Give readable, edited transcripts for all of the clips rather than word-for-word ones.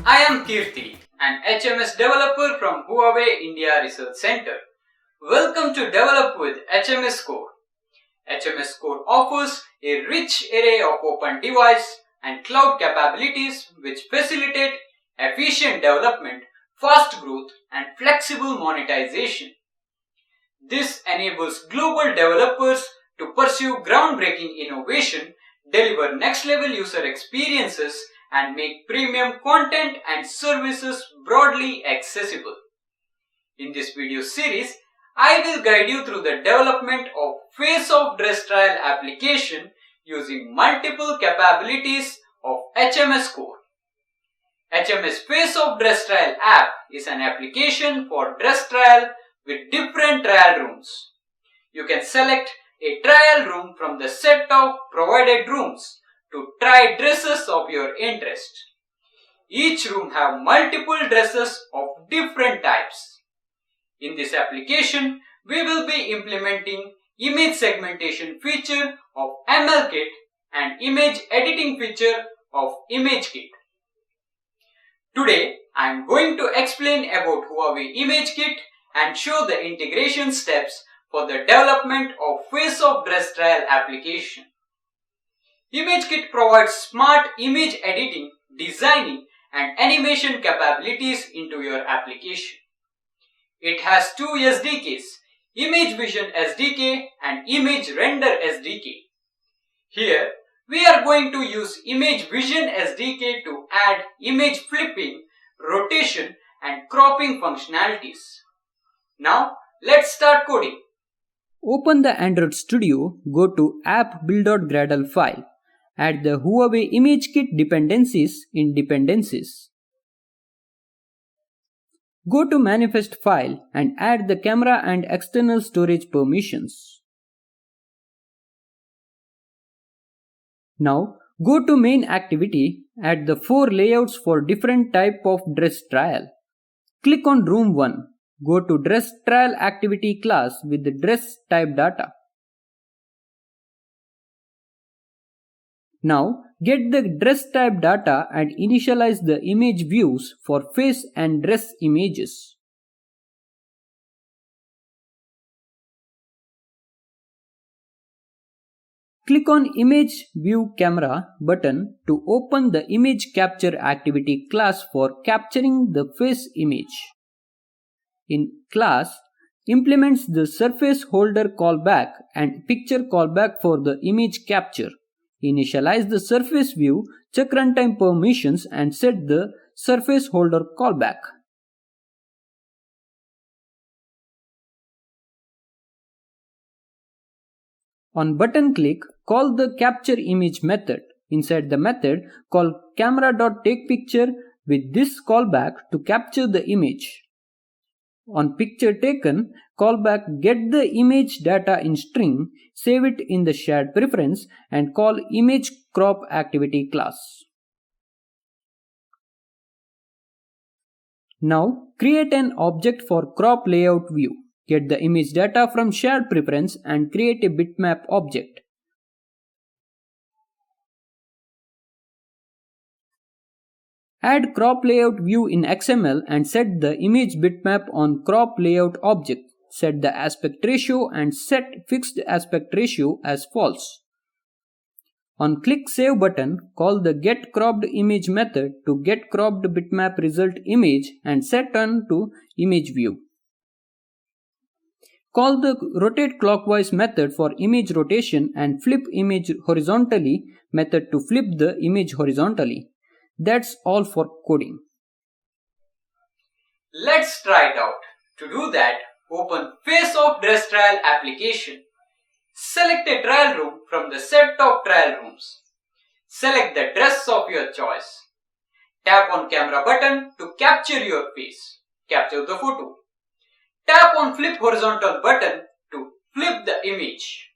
I am Kirti, an HMS developer from HUAWEI India Research Center. Welcome to Develop with HMS Core. HMS Core offers a rich array of open device and cloud capabilities which facilitate efficient development, fast growth, and flexible monetization. This enables global developers to pursue groundbreaking innovation, deliver next-level user experiences, and make premium content and services broadly accessible. In this video series, I will guide you through the development of FaceOff Dress Trial application using multiple capabilities of HMS Core. HMS FaceOff Dress Trial app is an application for dress trial with different trial rooms. You can select a trial room from the set of provided rooms to try dresses of your interest. Each room have multiple dresses of different types. In this application, we will be implementing image segmentation feature of ML Kit and image editing feature of Image Kit. Today, I am going to explain about HUAWEI Image Kit and show the integration steps for the development of FaceOff Dress Trial application. Image Kit provides smart image editing, designing, and animation capabilities into your application. It has two SDKs, Image Vision SDK and Image Render SDK. Here, we are going to use Image Vision SDK to add image flipping, rotation, and cropping functionalities. Now, let's start coding. Open the Android Studio, go to app.build.gradle file. Add the HUAWEI Image Kit dependencies in Dependencies. Go to Manifest file and add the camera and external storage permissions. Now, go to Main Activity, add the 4 layouts for different type of dress trial. Click on Room 1. Go to Dress Trial Activity class with the dress type data. Now, get the dress type data and initialize the image views for face and dress images. Click on Image View Camera button to open the Image Capture Activity class for capturing the face image. In class, implements the surface holder callback and picture callback for the image capture. Initialize the surface view, check runtime permissions and set the surface holder callback. On button click, call the capture image method. Inside the method, call camera.takePicture with this callback to capture the image. On picture taken, callback get the image data in string, save it in the shared preference and call image crop activity class. Now create an object for crop layout view. Get the image data from shared preference and create a bitmap object. Add crop layout view in XML and set the image bitmap on crop layout object. Set the aspect ratio and set fixed aspect ratio as false. On click Save button, call the get cropped image method to get cropped bitmap result image and set on to image view. Call the rotate clockwise method for image rotation and flip image horizontally method to flip the image horizontally. That's all for coding. Let's try it out. To do that, open FaceOff Dress Trial application. Select a trial room from the set of trial rooms. Select the dress of your choice. Tap on camera button to capture your face. Capture the photo. Tap on flip horizontal button to flip the image.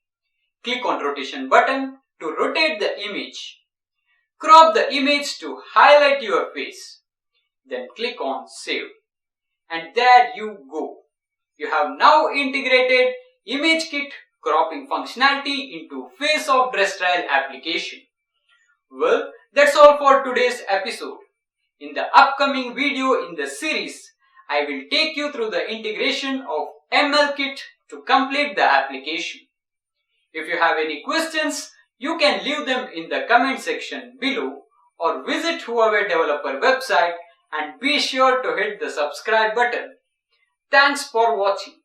Click on rotation button to rotate the image. Crop the image to highlight your face. Then click on Save. And there you go. You have now integrated Image Kit cropping functionality into FaceOff Dress Trial application. Well, that's all for today's episode. In the upcoming video in the series, I will take you through the integration of ML Kit to complete the application. If you have any questions, you can leave them in the comment section below or visit HUAWEI developer website and be sure to hit the subscribe button. Thanks for watching.